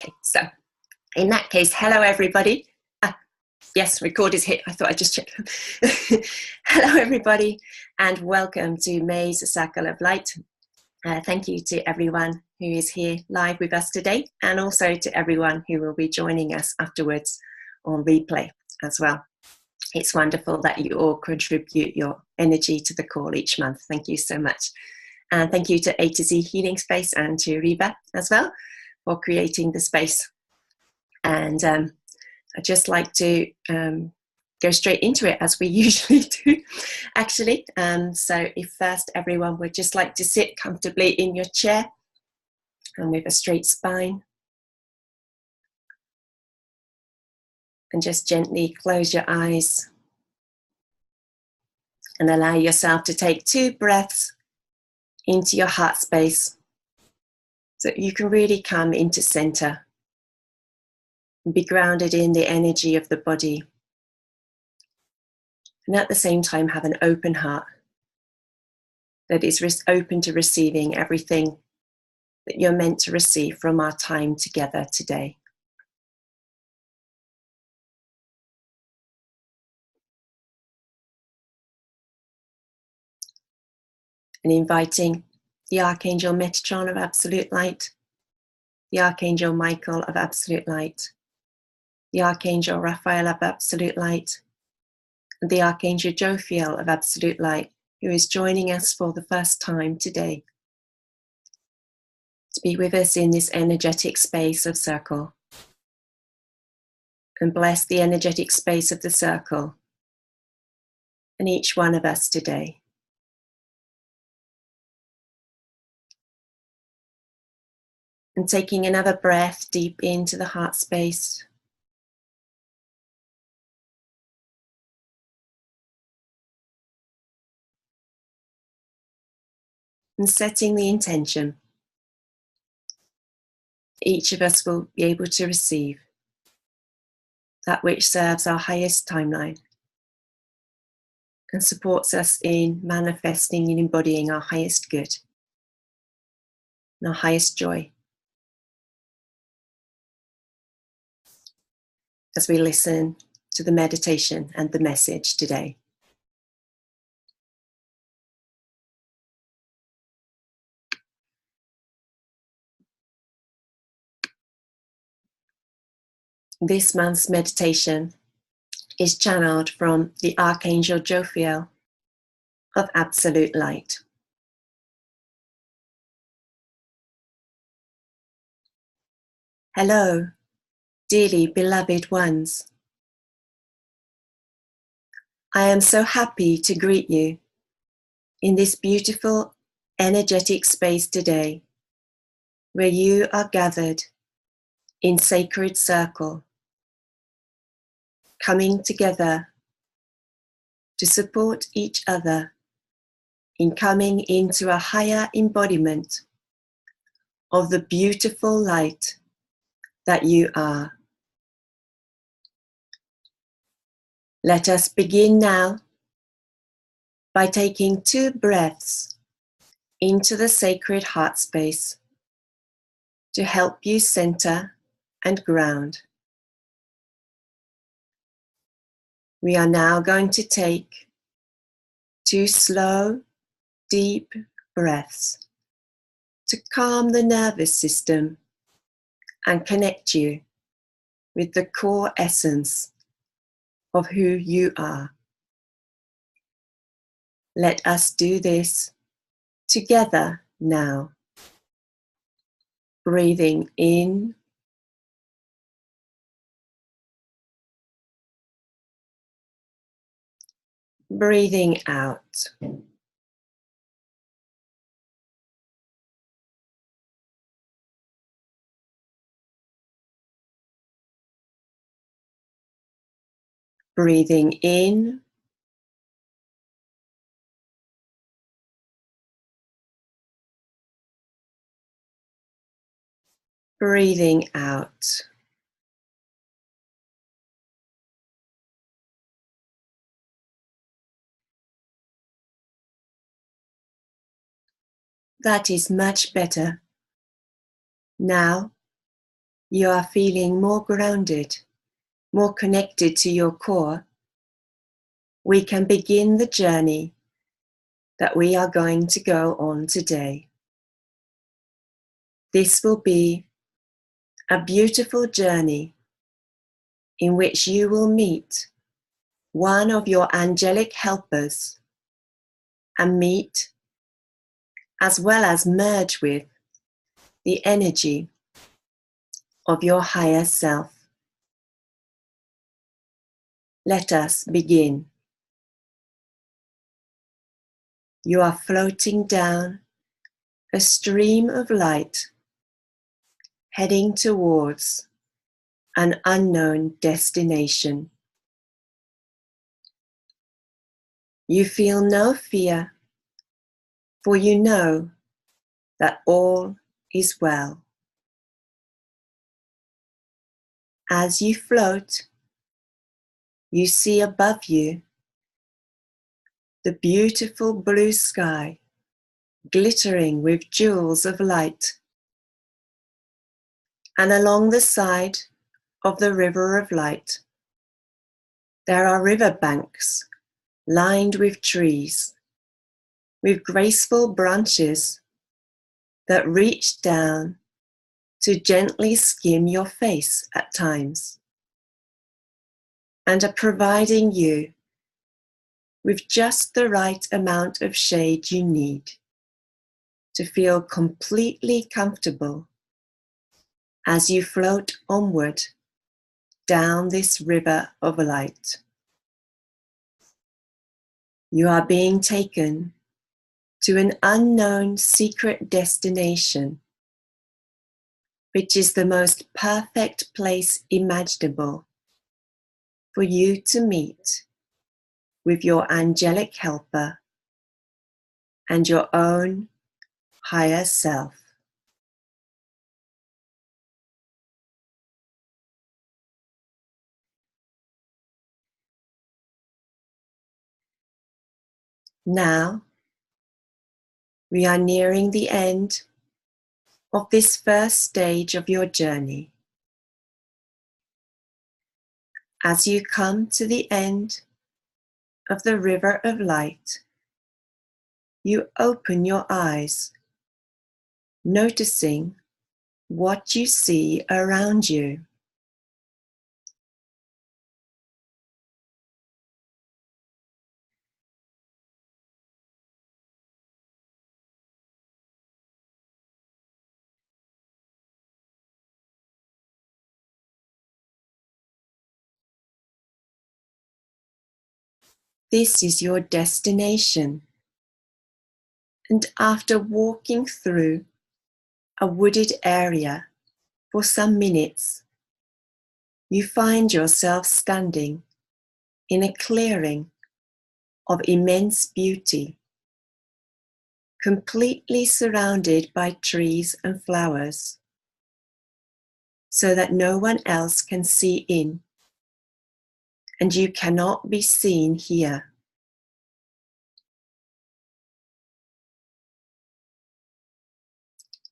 Okay, so in that case, hello everybody. Yes, record is hit. I thought I'd just check. Hello everybody, and welcome to May's Circle of Light. Thank you to everyone who is here live with us today, and also to everyone who will be joining us afterwards on replay as well. It's wonderful that you all contribute your energy to the call each month. Thank you so much. And thank you to AtoZ Healing Space and to Reba as well for creating the space. And I'd just like to go straight into it, as we usually do, actually. So if first everyone would just like to sit comfortably in your chair and with a straight spine. And just gently close your eyes and allow yourself to take 2 breaths into your heart space so you can really come into center and be grounded in the energy of the body. And at the same time, have an open heart that is open to receiving everything that you're meant to receive from our time together today. And inviting the Archangel Metatron of Absolute Light, the Archangel Michael of Absolute Light, the Archangel Raphael of Absolute Light, and the Archangel Jophiel of Absolute Light, who is joining us for the first time today, to be with us in this energetic space of circle. And bless the energetic space of the circle and each one of us today. And taking another breath deep into the heart space. And setting the intention. Each of us will be able to receive that which serves our highest timeline and supports us in manifesting and embodying our highest good and our highest joy. As we listen to the meditation and the message today. This month's meditation is channeled from the Archangel Jophiel of Absolute Light. Hello, dearly beloved ones. I am so happy to greet you in this beautiful, energetic space today, where you are gathered in sacred circle, coming together to support each other in coming into a higher embodiment of the beautiful light that you are. Let us begin now by taking 2 breaths into the sacred heart space to help you center and ground. We are now going to take 2 slow, deep breaths to calm the nervous system and connect you with the core essence of who you are. Let us do this together now. Breathing in, breathing out. Breathing in, breathing out. That is much better. Now, you are feeling more grounded, more connected to your core, we can begin the journey that we are going to go on today. This will be a beautiful journey in which you will meet one of your angelic helpers and meet, as well as merge with, the energy of your higher self. Let us begin. You are floating down a stream of light, heading towards an unknown destination. You feel no fear, for you know that all is well. As you float, you see above you the beautiful blue sky glittering with jewels of light, and along the side of the river of light there are river banks lined with trees, with graceful branches that reach down to gently skim your face at times, and are providing you with just the right amount of shade you need to feel completely comfortable as you float onward down this river of light. You are being taken to an unknown secret destination, which is the most perfect place imaginable for you to meet with your angelic helper and your own higher self. Now, we are nearing the end of this first stage of your journey. As you come to the end of the river of light, you open your eyes, noticing what you see around you. This is your destination, and after walking through a wooded area for some minutes, you find yourself standing in a clearing of immense beauty, completely surrounded by trees and flowers, so that no one else can see in, and you cannot be seen here.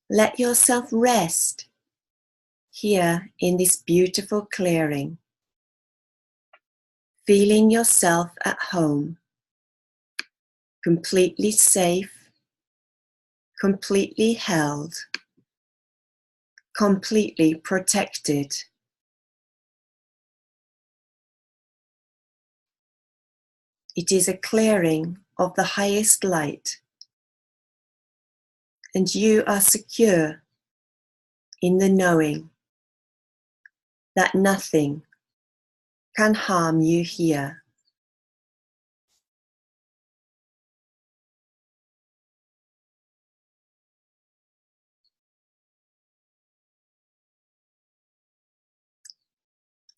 Let yourself rest here in this beautiful clearing, feeling yourself at home, completely safe, completely held, completely protected. It is a clearing of the highest light, and you are secure in the knowing that nothing can harm you here.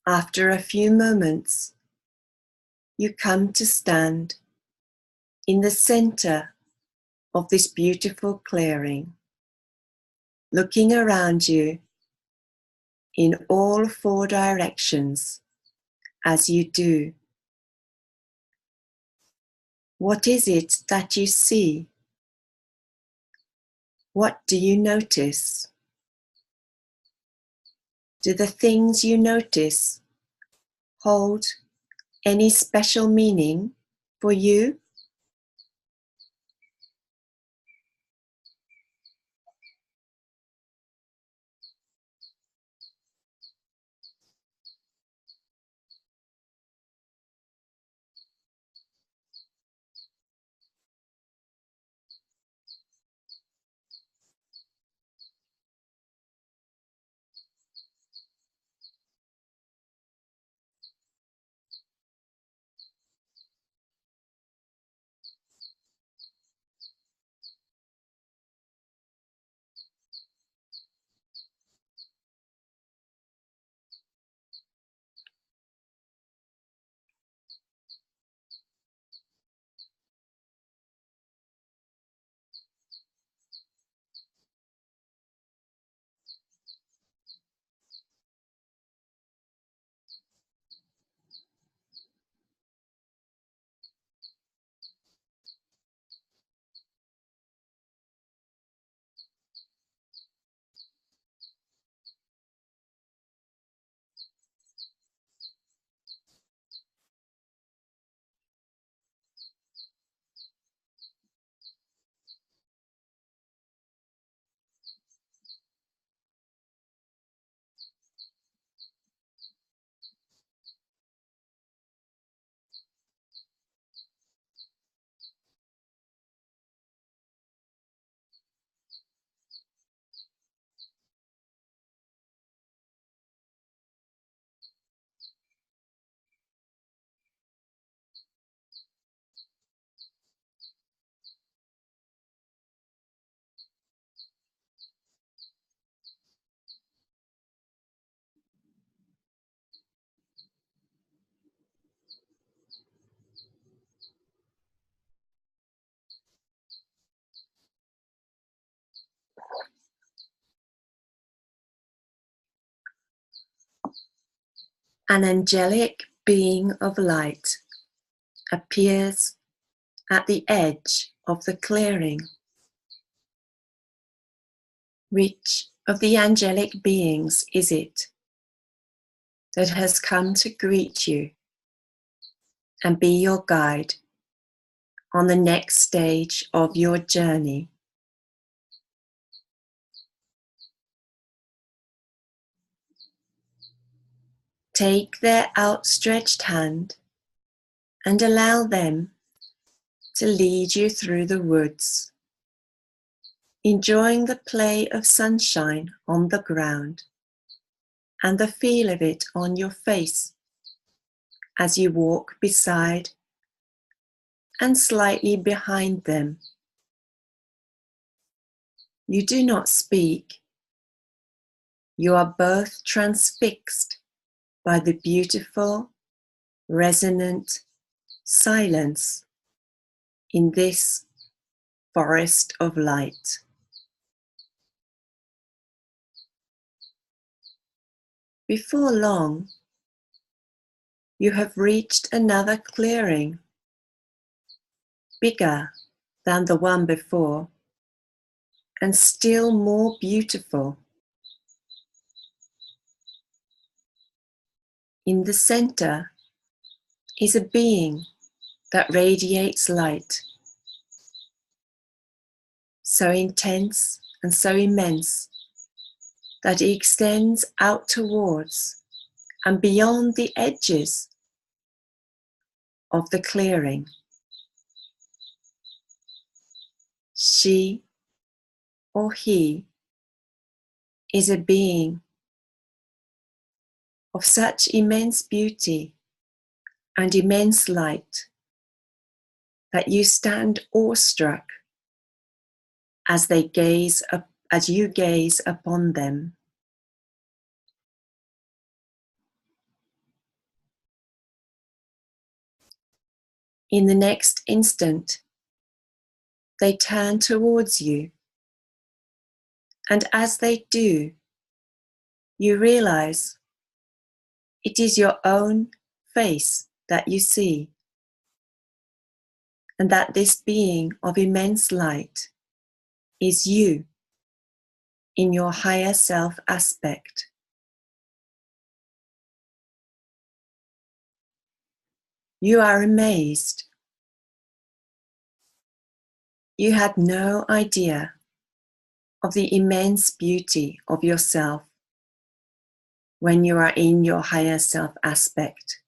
After a few moments, you come to stand in the center of this beautiful clearing, looking around you in all four directions as you do. What is it that you see? What do you notice? Do the things you notice hold any special meaning for you? An angelic being of light appears at the edge of the clearing. Which of the angelic beings is it that has come to greet you and be your guide on the next stage of your journey? Take their outstretched hand and allow them to lead you through the woods, enjoying the play of sunshine on the ground and the feel of it on your face as you walk beside and slightly behind them. You do not speak. You are both transfixed by the beautiful, resonant silence in this forest of light. Before long, you have reached another clearing, bigger than the one before, and still more beautiful. In the center is a being that radiates light, so intense and so immense that it extends out towards and beyond the edges of the clearing. She or he is a being of such immense beauty and immense light that you stand awestruck as you gaze upon them. In the next instant, they turn towards you, and as they do, you realize it is your own face that you see, and that this being of immense light is you in your higher self aspect. You are amazed. You had no idea of the immense beauty of yourself when you are in your higher self aspect.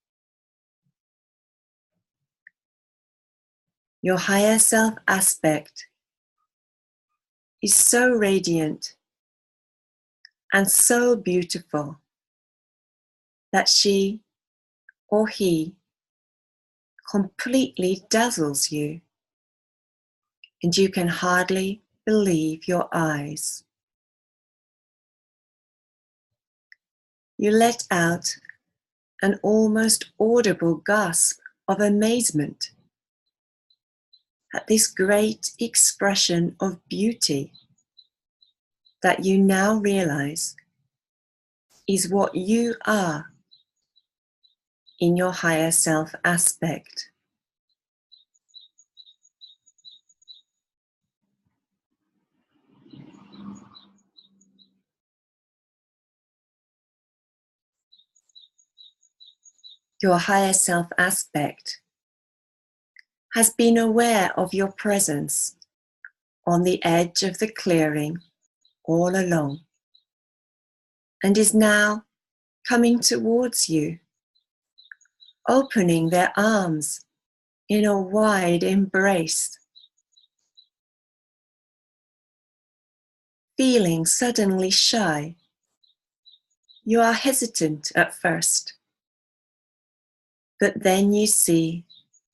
Your higher self aspect is so radiant and so beautiful that she or he completely dazzles you, and you can hardly believe your eyes. You let out an almost audible gasp of amazement at this great expression of beauty that you now realize is what you are in your higher self aspect. Your higher self aspect has been aware of your presence on the edge of the clearing all along, and is now coming towards you, opening their arms in a wide embrace, feeling suddenly shy. You are hesitant at first, but then you see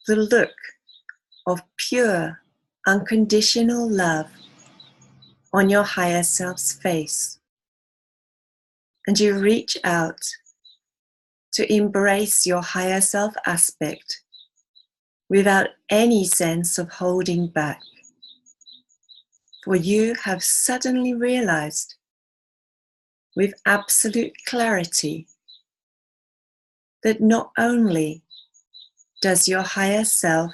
the look of pure, unconditional love on your higher self's face, and you reach out to embrace your higher self aspect without any sense of holding back. For you have suddenly realized with absolute clarity that not only does your higher self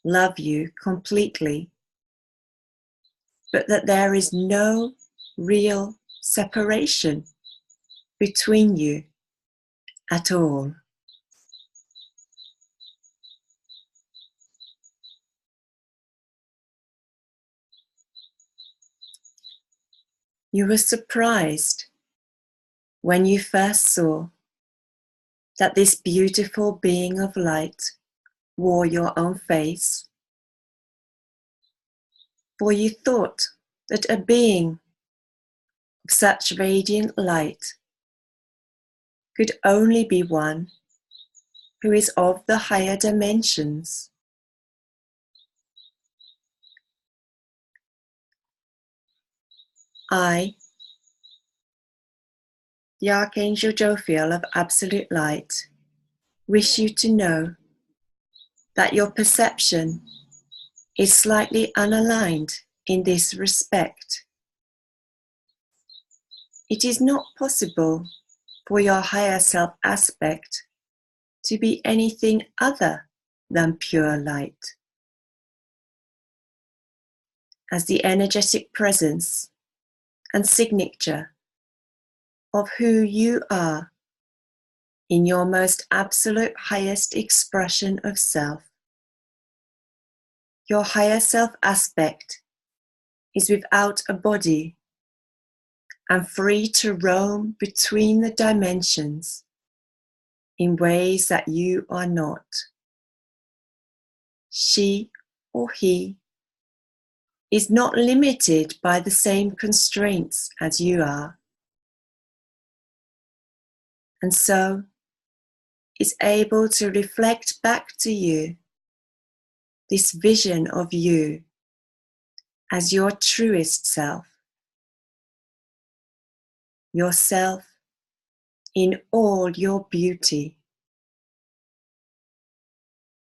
love you completely, but that there is no real separation between you at all. You were surprised when you first saw that this beautiful being of light wore your own face, for you thought that a being of such radiant light could only be one who is of the higher dimensions. I, the Archangel Jophiel of Absolute Light, wish you to know that your perception is slightly unaligned in this respect. It is not possible for your higher self aspect to be anything other than pure light, as the energetic presence and signature of who you are in your most absolute highest expression of self. Your higher self aspect is without a body and free to roam between the dimensions in ways that you are not. She or he is not limited by the same constraints as you are, and so is able to reflect back to you this vision of you as your truest self, yourself in all your beauty,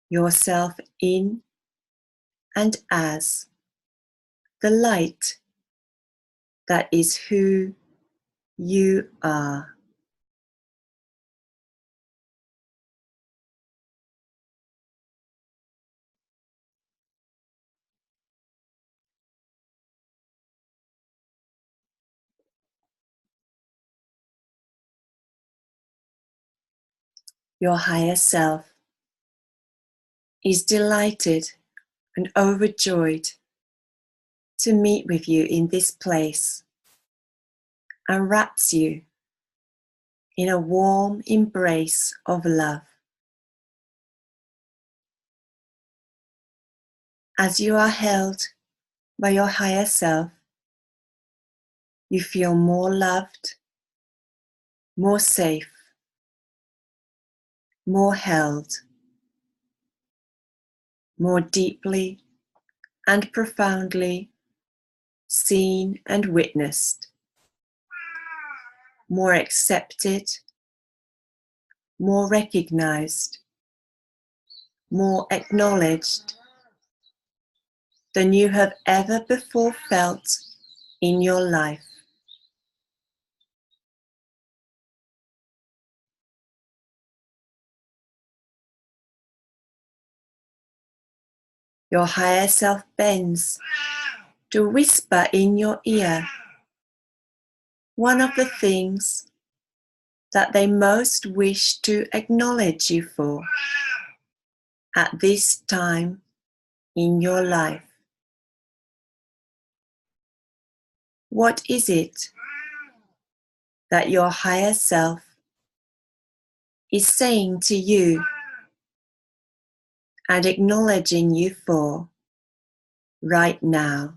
yourself in and as the light that is who you are. Your higher self is delighted and overjoyed to meet with you in this place and wraps you in a warm embrace of love. As you are held by your higher self, you feel more loved, more safe, more held, more deeply and profoundly seen and witnessed, more accepted, more recognized, more acknowledged than you have ever before felt in your life. Your higher self bends to whisper in your ear one of the things that they most wish to acknowledge you for at this time in your life. What is it that your higher self is saying to you and acknowledging you for right now?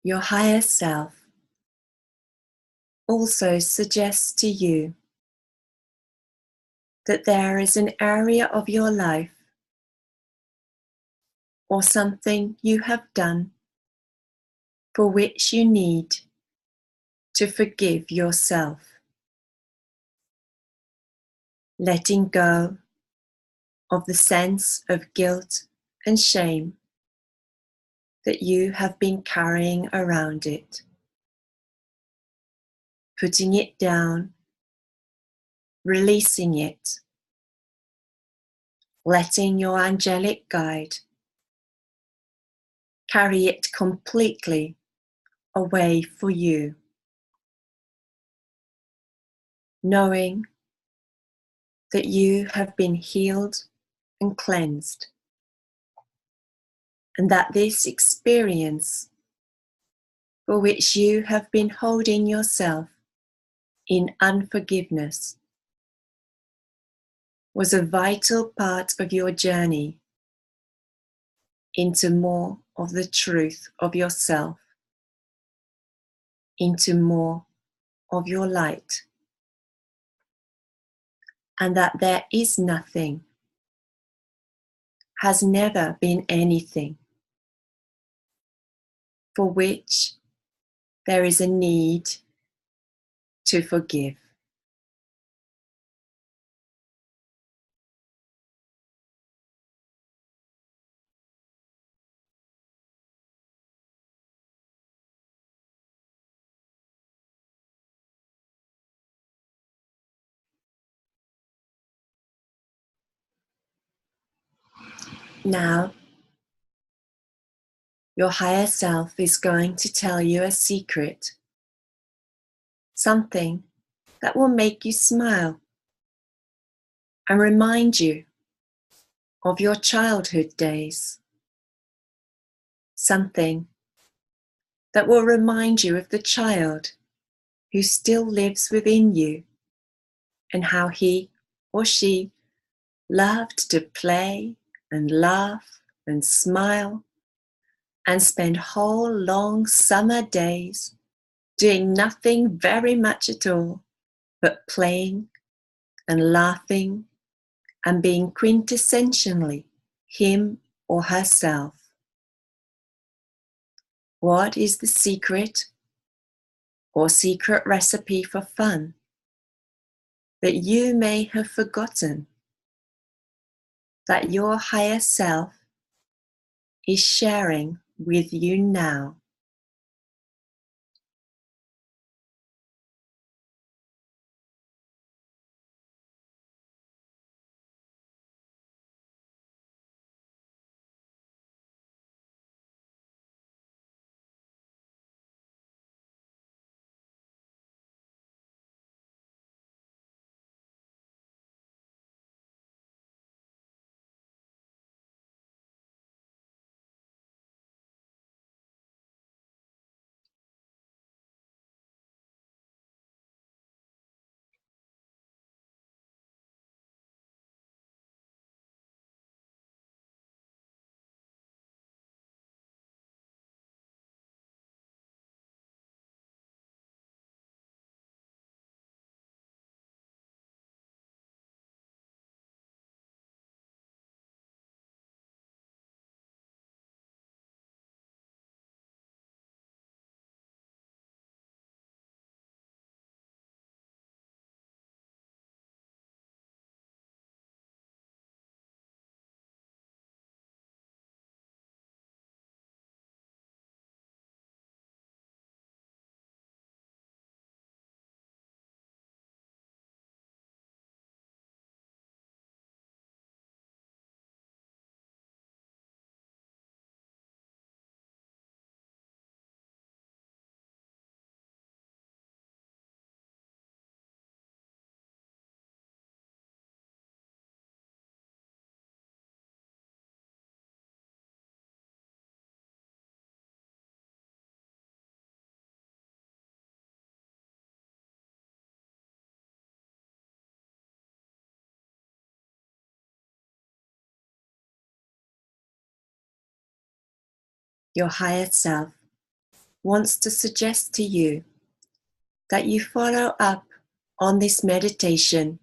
Your higher self also suggests to you that there is an area of your life or something you have done for which you need to forgive yourself. Letting go of the sense of guilt and shame that you have been carrying around it. Putting it down, releasing it, letting your angelic guide carry it completely away for you. Knowing that you have been healed and cleansed, and that this experience for which you have been holding yourself in unforgiveness was a vital part of your journey into more of the truth of yourself, into more of your light, and that there is nothing, has never been anything for which there is a need to forgive. Now, your higher self is going to tell you a secret, something that will make you smile and remind you of your childhood days, something that will remind you of the child who still lives within you and how he or she loved to play and laugh and smile and spend whole long summer days doing nothing very much at all but playing and laughing and being quintessentially him or herself. What is the secret or secret recipe for fun that you may have forgotten that your higher self is sharing with you now? Your higher self wants to suggest to you that you follow up on this meditation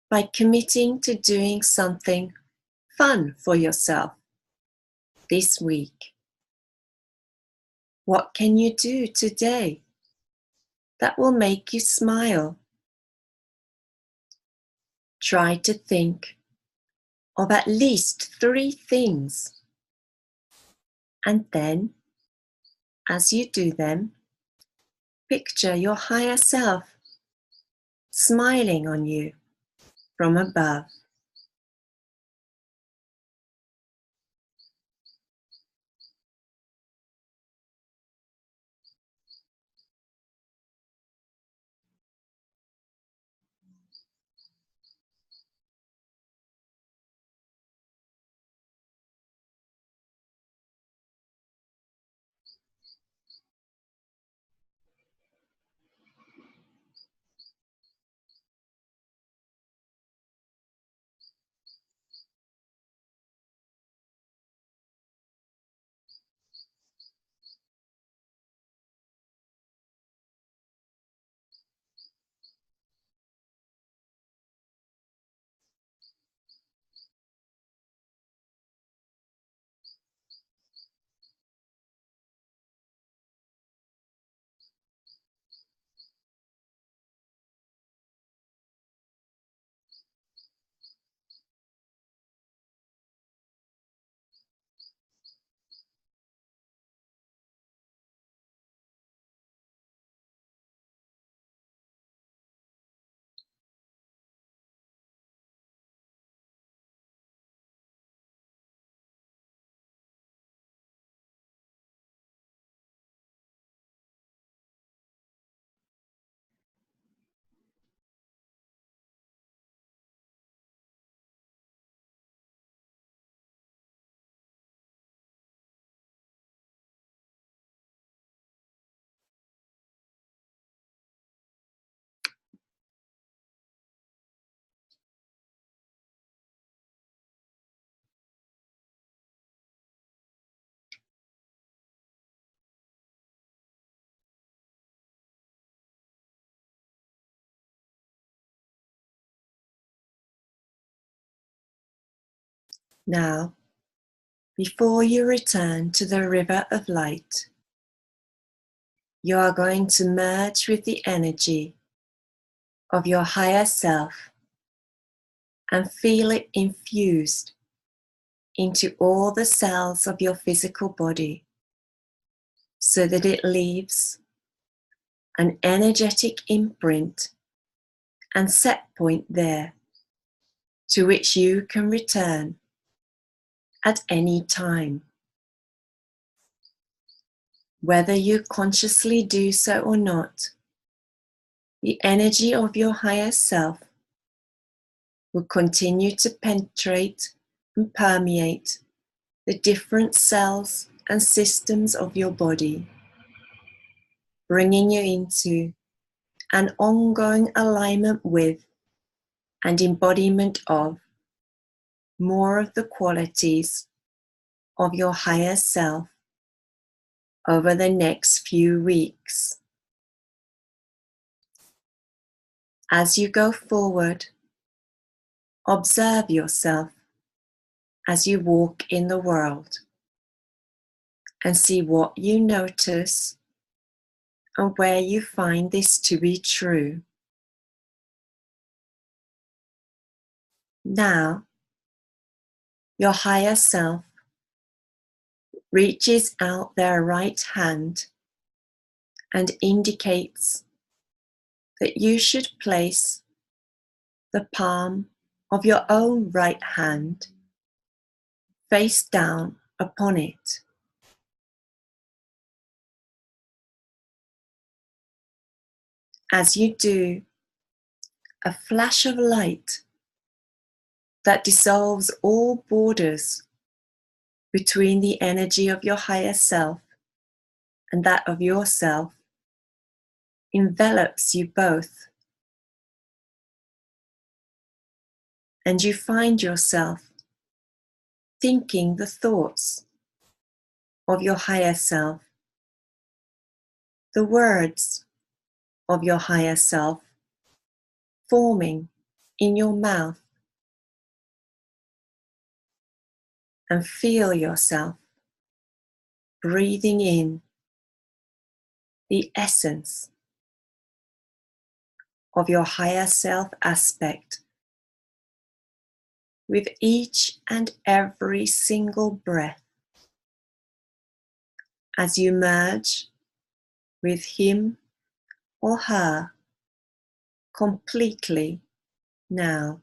by committing to doing something fun for yourself this week. What can you do today that will make you smile? Try to think of at least 3 things, and then, as you do them, picture your higher self smiling on you from above. Now, before you return to the river of light, you are going to merge with the energy of your higher self and feel it infused into all the cells of your physical body so that it leaves an energetic imprint and set point there to which you can return at any time. Whether you consciously do so or not, the energy of your higher self will continue to penetrate and permeate the different cells and systems of your body, bringing you into an ongoing alignment with and embodiment of more of the qualities of your higher self over the next few weeks. As you go forward, observe yourself as you walk in the world and see what you notice and where you find this to be true. Now, your higher self reaches out their right hand and indicates that you should place the palm of your own right hand face down upon it. As you do, a flash of light that dissolves all borders between the energy of your higher self and that of yourself envelops you both, and you find yourself thinking the thoughts of your higher self, the words of your higher self forming in your mouth, and feel yourself breathing in the essence of your higher self aspect with each and every single breath as you merge with him or her completely now.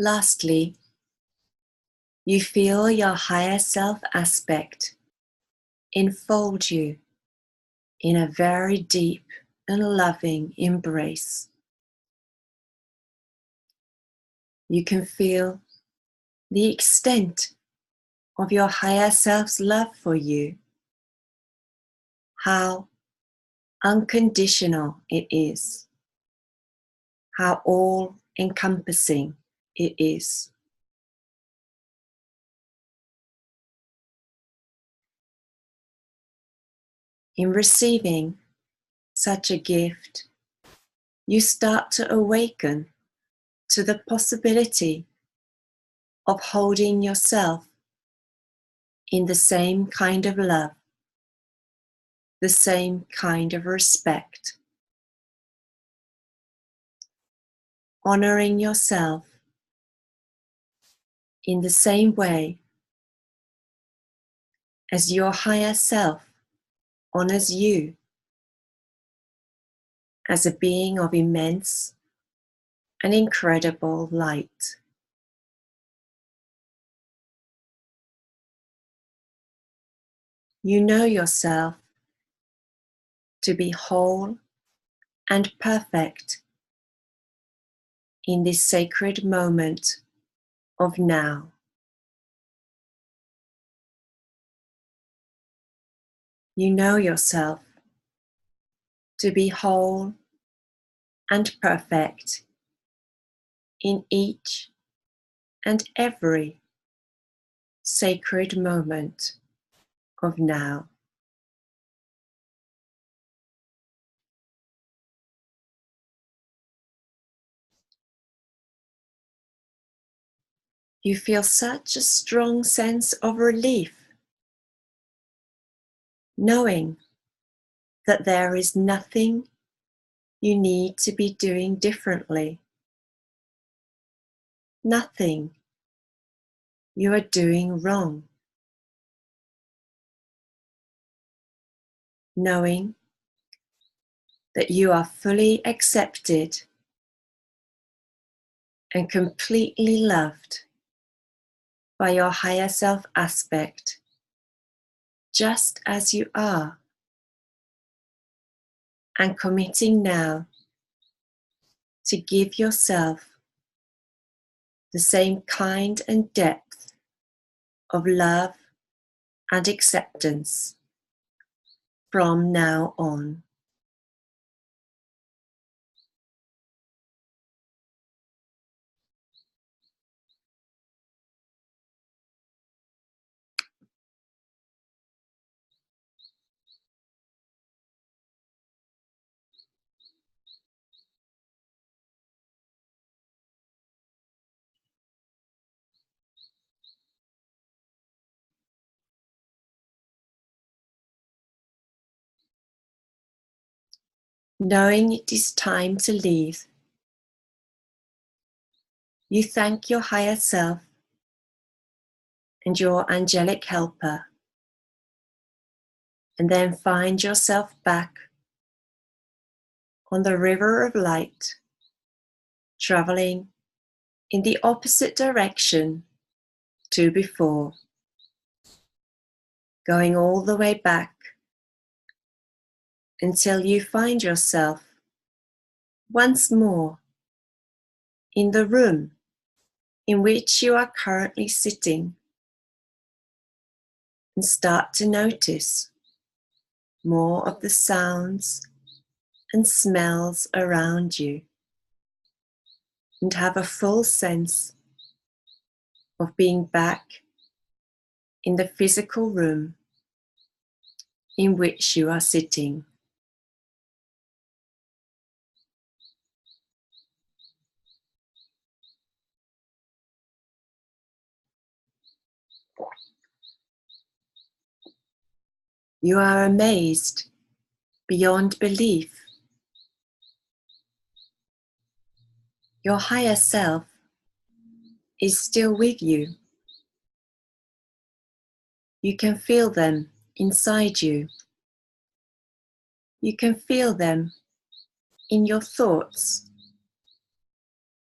Lastly, you feel your higher self aspect enfold you in a very deep and loving embrace. You can feel the extent of your higher self's love for you, how unconditional it is, how all-encompassing it is. In receiving such a gift, you start to awaken to the possibility of holding yourself in the same kind of love, the same kind of respect, honoring yourself in the same way as your higher self honors you as a being of immense and incredible light. You know yourself to be whole and perfect in this sacred moment of now. You know yourself to be whole and perfect in each and every sacred moment of now. You feel such a strong sense of relief, knowing that there is nothing you need to be doing differently, nothing you are doing wrong, knowing that you are fully accepted and completely loved by your higher self aspect, just as you are, and committing now to give yourself the same kind and depth of love and acceptance from now on. Knowing it is time to leave, you thank your higher self and your angelic helper, and then find yourself back on the river of light, traveling in the opposite direction to before, going all the way back until you find yourself once more in the room in which you are currently sitting, and start to notice more of the sounds and smells around you, and have a full sense of being back in the physical room in which you are sitting. You are amazed beyond belief. Your higher self is still with you. You can feel them inside you. You can feel them in your thoughts.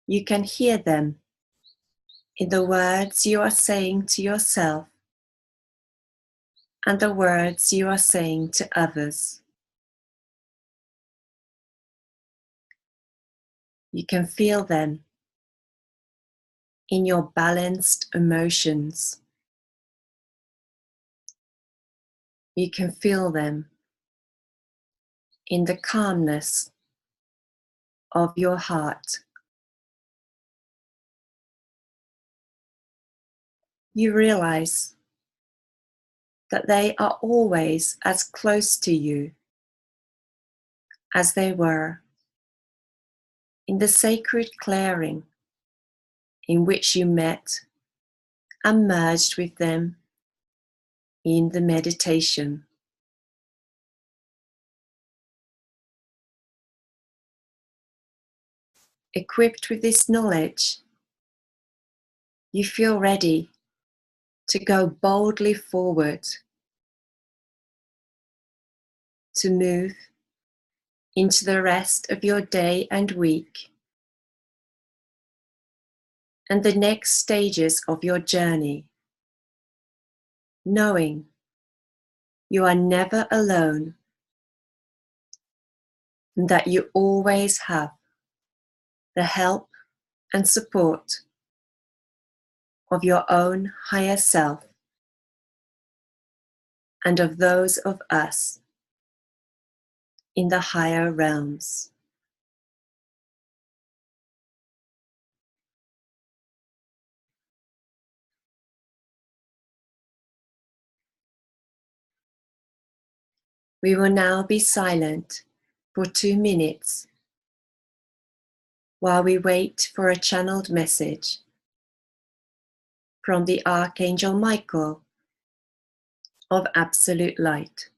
You can hear them in the words you are saying to yourself and the words you are saying to others. You can feel them in your balanced emotions. You can feel them in the calmness of your heart. You realize that they are always as close to you as they were in the sacred clearing in which you met and merged with them in the meditation. Equipped with this knowledge, you feel ready to go boldly forward, to move into the rest of your day and week and the next stages of your journey, knowing you are never alone and that you always have the help and support of your own higher self and of those of us in the higher realms. We will now be silent for 2 minutes while we wait for a channeled message from the Archangel Michael of Absolute Light.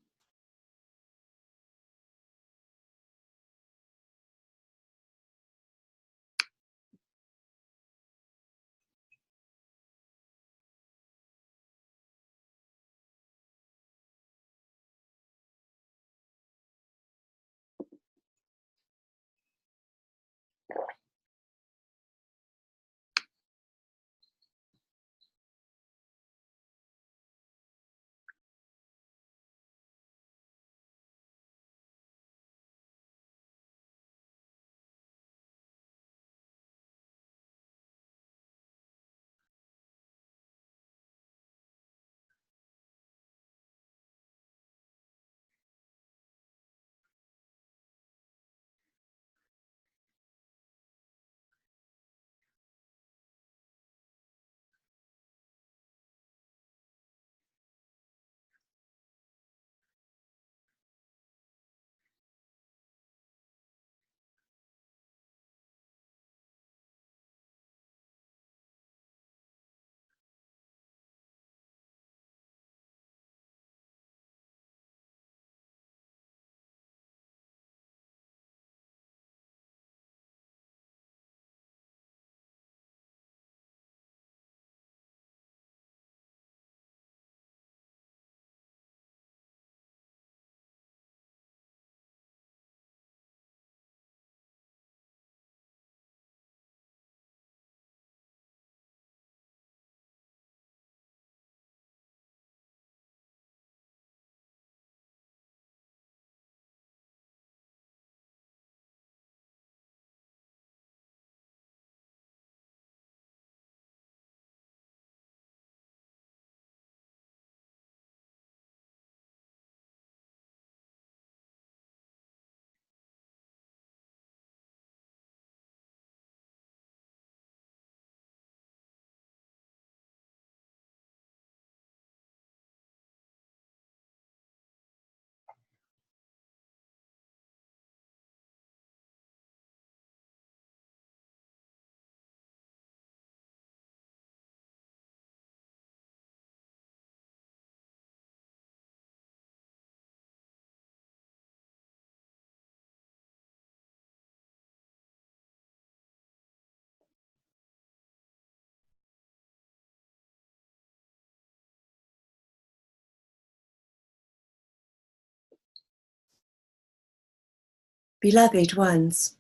Beloved ones,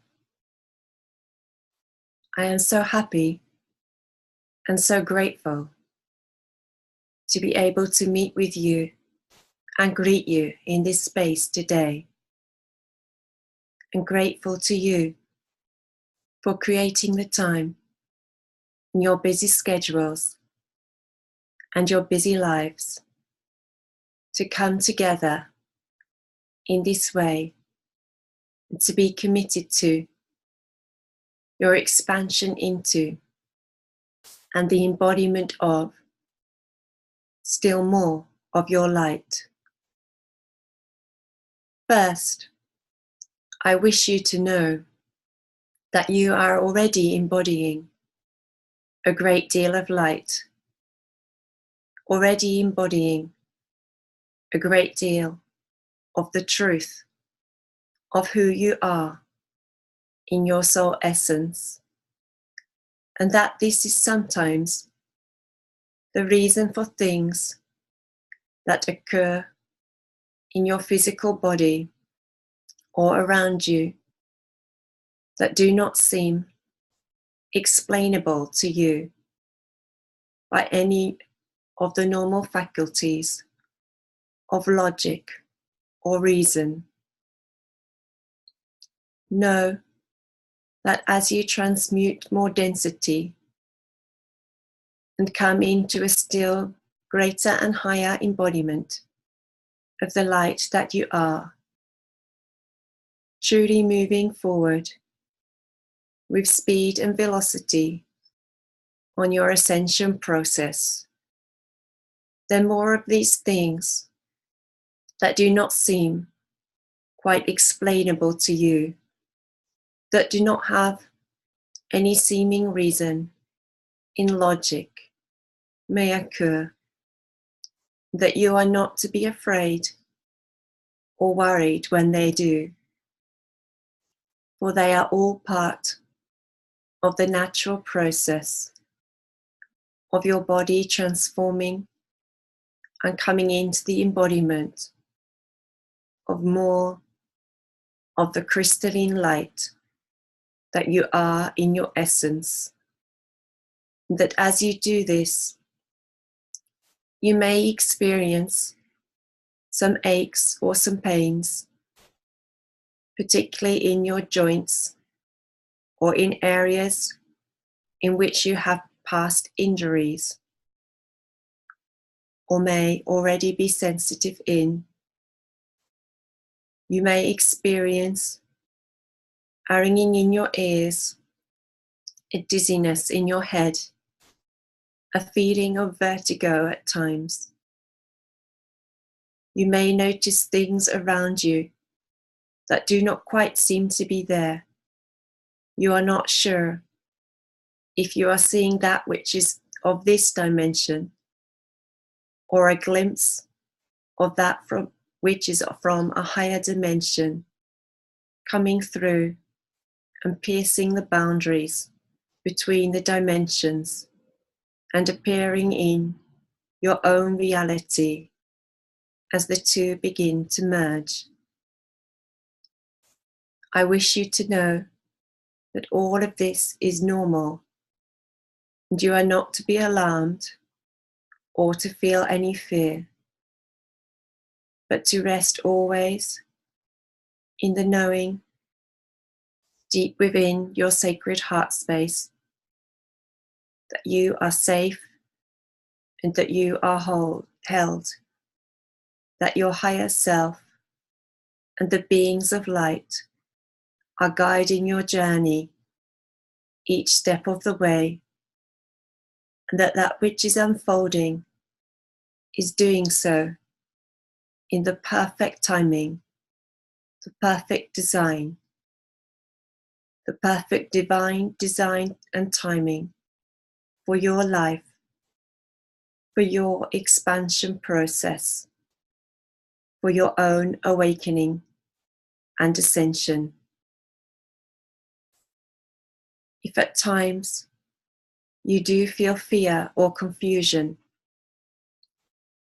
I am so happy and so grateful to be able to meet with you and greet you in this space today. And grateful to you for creating the time in your busy schedules and your busy lives to come together in this way and to be committed to your expansion into and the embodiment of still more of your light. First, I wish you to know that you are already embodying a great deal of light, already embodying a great deal of the truth of who you are in your soul essence, and that this is sometimes the reason for things that occur in your physical body or around you that do not seem explainable to you by any of the normal faculties of logic or reason. Know that as you transmute more density and come into a still greater and higher embodiment of the light that you are, truly moving forward with speed and velocity on your ascension process, then more of these things that do not seem quite explainable to you, that do not have any seeming reason in logic, may occur, that you are not to be afraid or worried when they do, for they are all part of the natural process of your body transforming and coming into the embodiment of more of the crystalline light that you are in your essence. That as you do this, you may experience some aches or some pains, particularly in your joints or in areas in which you have past injuries or may already be sensitive in. You may experience a ringing in your ears, a dizziness in your head, a feeling of vertigo at times. You may notice things around you that do not quite seem to be there. You are not sure if you are seeing that which is of this dimension or a glimpse of that from which is from a higher dimension, coming through and piercing the boundaries between the dimensions and appearing in your own reality as the two begin to merge. I wish you to know that all of this is normal and you are not to be alarmed or to feel any fear, but to rest always in the knowing deep within your sacred heart space that you are safe and that you are held, that your higher self and the beings of light are guiding your journey each step of the way, and that that which is unfolding is doing so in the perfect timing, the perfect design, the perfect divine design and timing for your life, for your expansion process, for your own awakening and ascension. If at times you do feel fear or confusion,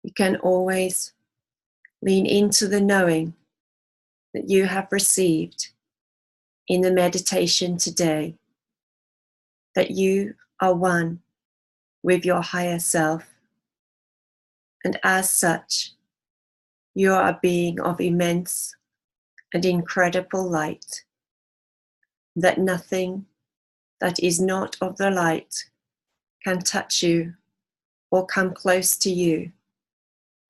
you can always lean into the knowing that you have received in the meditation today, that you are one with your higher self. And as such, you are a being of immense and incredible light, that nothing that is not of the light can touch you or come close to you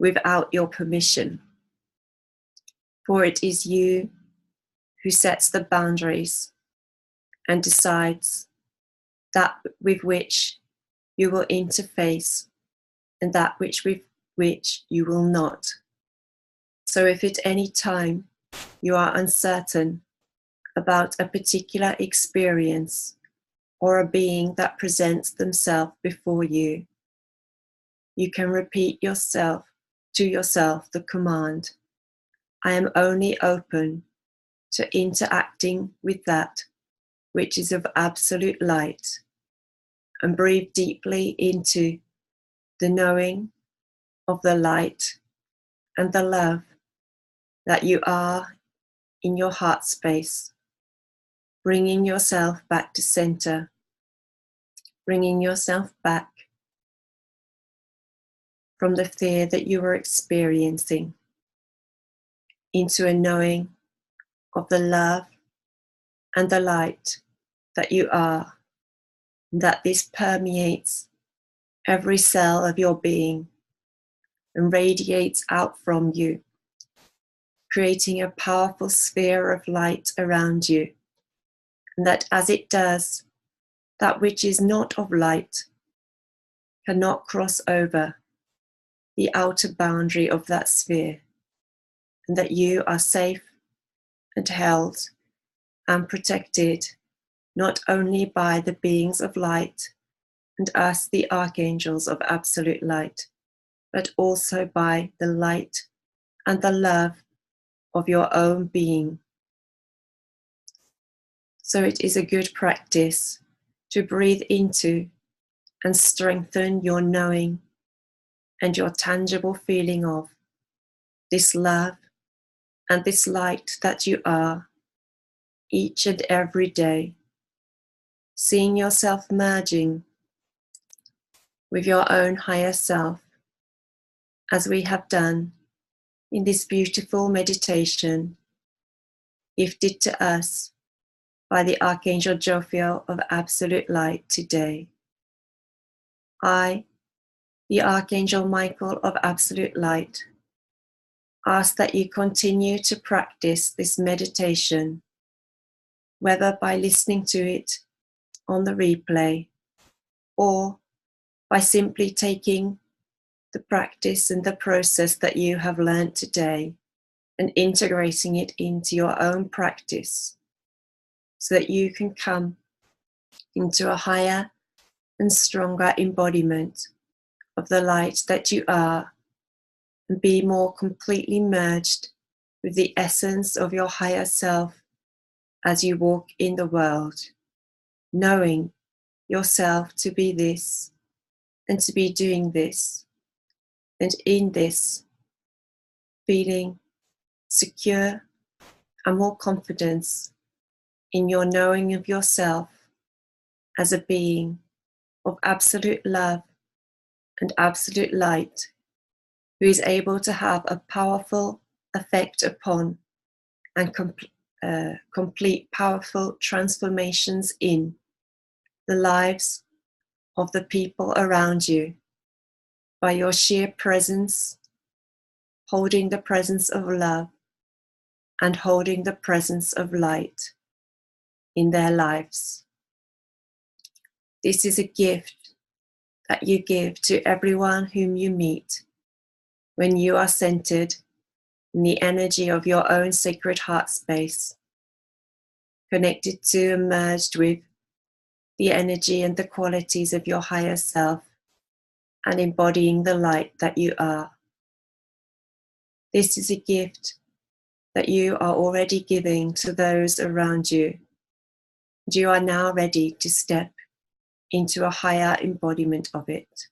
without your permission. For it is you who sets the boundaries and decides that with which you will interface and that with which you will not. So if at any time you are uncertain about a particular experience or a being that presents themselves before you, you can repeat to yourself the command, I am only open to interacting with that which is of absolute light, and breathe deeply into the knowing of the light and the love that you are in your heart space, bringing yourself back to center, bringing yourself back from the fear that you were experiencing into a knowing of the love and the light that you are, and that this permeates every cell of your being and radiates out from you, creating a powerful sphere of light around you. And that as it does, that which is not of light cannot cross over the outer boundary of that sphere, and that you are safe and held and protected not only by the beings of light and us, the archangels of absolute light, but also by the light and the love of your own being. So it is a good practice to breathe into and strengthen your knowing and your tangible feeling of this love and this light that you are each and every day, seeing yourself merging with your own higher self, as we have done in this beautiful meditation gifted to us by the Archangel Jophiel of Absolute Light today. I, the Archangel Michael of Absolute Light, ask that you continue to practice this meditation, whether by listening to it on the replay or by simply taking the practice and the process that you have learned today and integrating it into your own practice, so that you can come into a higher and stronger embodiment of the light that you are, and be more completely merged with the essence of your higher self as you walk in the world, knowing yourself to be this and to be doing this, and in this feeling secure and more confidence in your knowing of yourself as a being of absolute love and absolute light, who is able to have a powerful effect upon and complete powerful transformations in the lives of the people around you by your sheer presence, holding the presence of love and holding the presence of light in their lives. This is a gift that you give to everyone whom you meet when you are centered in the energy of your own sacred heart space, connected to and merged with the energy and the qualities of your higher self, and embodying the light that you are. This is a gift that you are already giving to those around you. And you are now ready to step into a higher embodiment of it.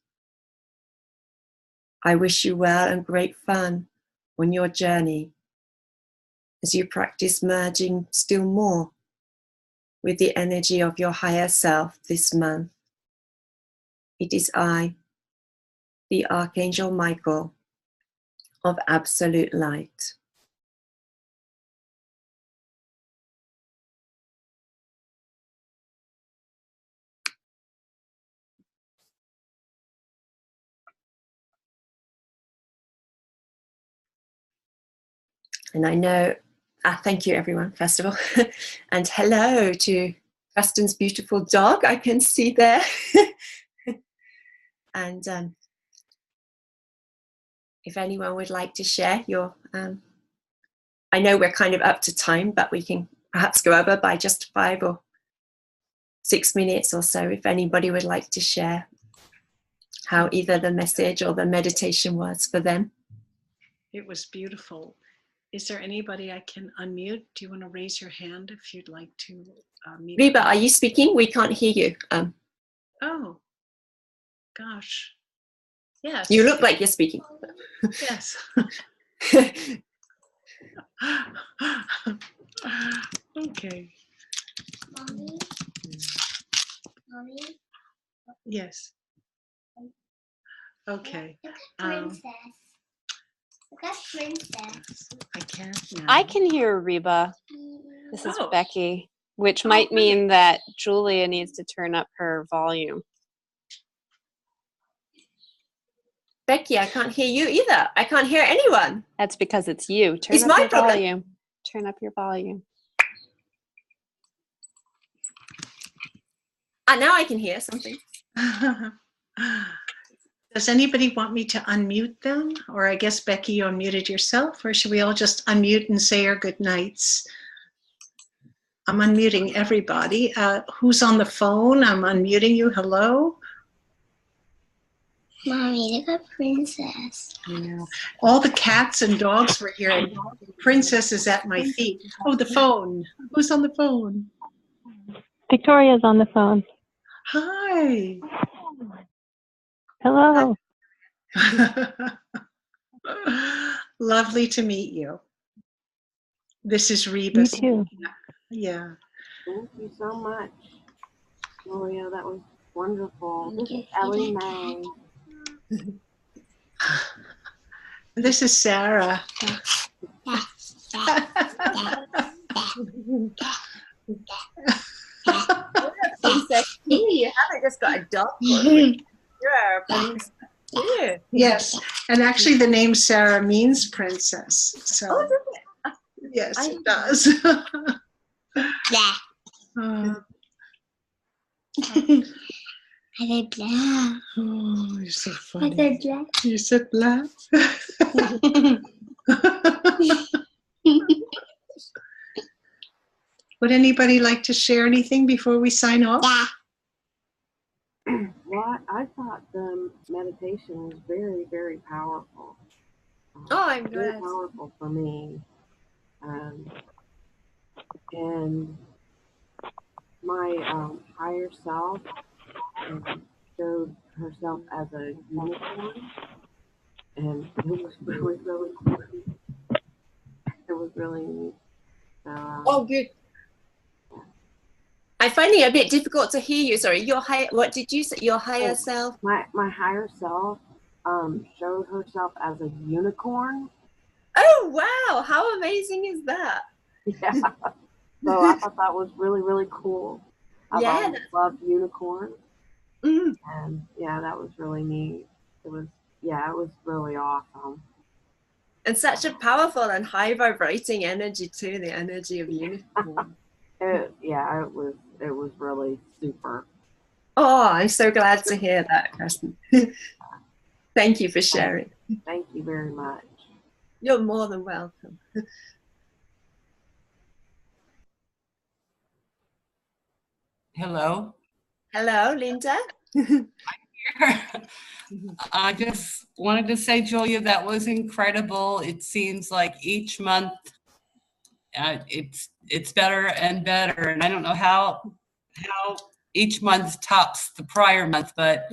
I wish you well and great fun on your journey as you practice merging still more with the energy of your higher self this month. It is I, the Archangel Michael of absolute light. And I know, thank you everyone, first of all. And hello to Preston's beautiful dog, I can see there. And if anyone would like to share your, I know we're kind of up to time, but we can perhaps go over by just 5 or 6 minutes or so, if anybody would like to share how either the message or the meditation was for them. It was beautiful. Is there anybody I can unmute? Do you want to raise your hand if you'd like to meet? Reba, are you speaking? We can't hear you. Oh, gosh. Yes. You look like you're speaking. Yes. Okay. Mommy? Mommy? Yes. Okay. Princess. Look at Princess. I can't now. I can hear Reba. This is Becky, which might mean that Julia needs to turn up her volume. Becky, I can't hear you either. I can't hear anyone. That's because it's you. Turn It's up my your problem. volume. Turn up your volume. Now I can hear something. Does anybody want me to unmute them? Or I guess, Becky, you unmuted yourself? Or should we all just unmute and say our good nights? I'm unmuting everybody. Who's on the phone? I'm unmuting you. Hello? Mommy, look at Princess. Yeah. All the cats and dogs were here, and Princess is at my feet. Oh, the phone. Who's on the phone? Victoria's on the phone. Hi. Hello. Lovely to meet you. This is Reba. You too. Yeah. Thank you so much, Julia. That was wonderful. This is Ellie Mae. This is Sarah. You haven't just got a dog. You're a princess. Yeah. Yes, and actually the name Sarah means princess. So Oh, does it? yes, it does. Yeah. I said black. Oh, you're so I funny. said black. You said black. Would anybody like to share anything before we sign off? Yeah. Well, I thought the meditation was very, very powerful. Oh, I'm Very glad. powerful for me. And my higher self showed herself as a unicorn. And it was really, really cool. It was really neat. So, Oh, good. I find it a bit difficult to hear you. Sorry, your higher. What did you say? Your higher self. my higher self showed herself as a unicorn. Oh wow! How amazing is that? Yeah. So I thought that was really, really cool. I've always loved unicorns. Mm. And yeah, that was really neat. It was really awesome. And such a powerful and high vibrating energy too. The energy of unicorn. It was really super. Oh, I'm so glad to hear that, Kristen. Thank you for sharing. Thank you very much. You're more than welcome. Hello. Hello, Linda. I just wanted to say, Julia, that was incredible. It seems like each month it's better and better, and I don't know how each month tops the prior month, but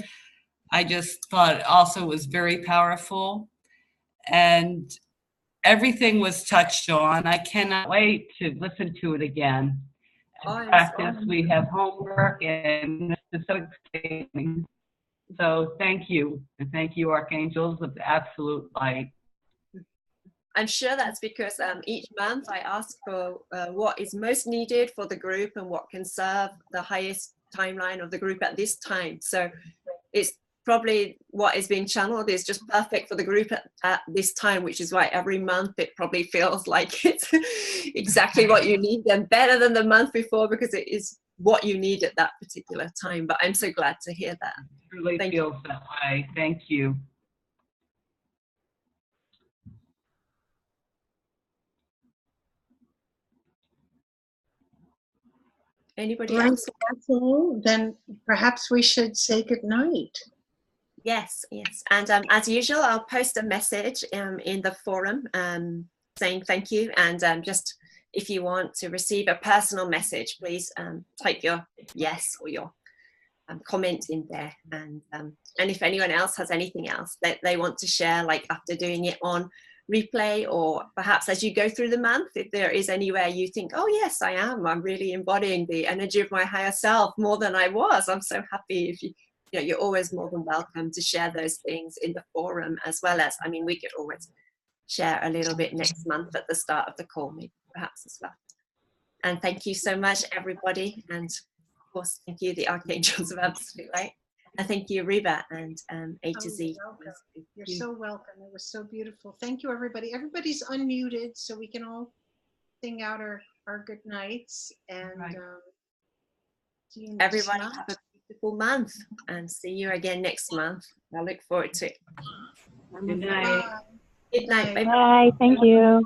I just thought also it was very powerful, and everything was touched on. I cannot wait to listen to it again. Oh, Practice. We have homework, and it's so exciting. So thank you. And thank you, Archangels of the Absolute Light. I'm sure that's because each month I ask for what is most needed for the group and what can serve the highest timeline of the group at this time. So it's probably what is being channeled is just perfect for the group at this time, which is why every month it probably feels like it's exactly what you need and better than the month before, because it is what you need at that particular time. But I'm so glad to hear that. It really Thank feels that way. Thank you. Anybody Right, else? that's all. Then perhaps we should say good night. Yes, yes. And as usual, I'll post a message in the forum saying thank you. And just if you want to receive a personal message, please type your yes or your comment in there. And if anyone else has anything else that they want to share, like after doing it on replay, or perhaps as you go through the month, if there is anywhere you think, oh yes, I'm really embodying the energy of my higher self more than I was. I'm so happy. If you're always more than welcome to share those things in the forum, as well as, I mean, we could always share a little bit next month at the start of the call, maybe perhaps as well. And thank you so much, everybody. And of course, thank you, the Archangels of Absolute Light. And thank you, Reba and AtoZ. You're welcome. You're so welcome. It was so beautiful. Thank you, everybody. Everybody's unmuted, so we can all sing out our good nights. And Right. see you next Everybody month. have a beautiful month, and see you again next month. I look forward to it. Good night. Bye. Good night. Bye. Bye. Bye. Thank you.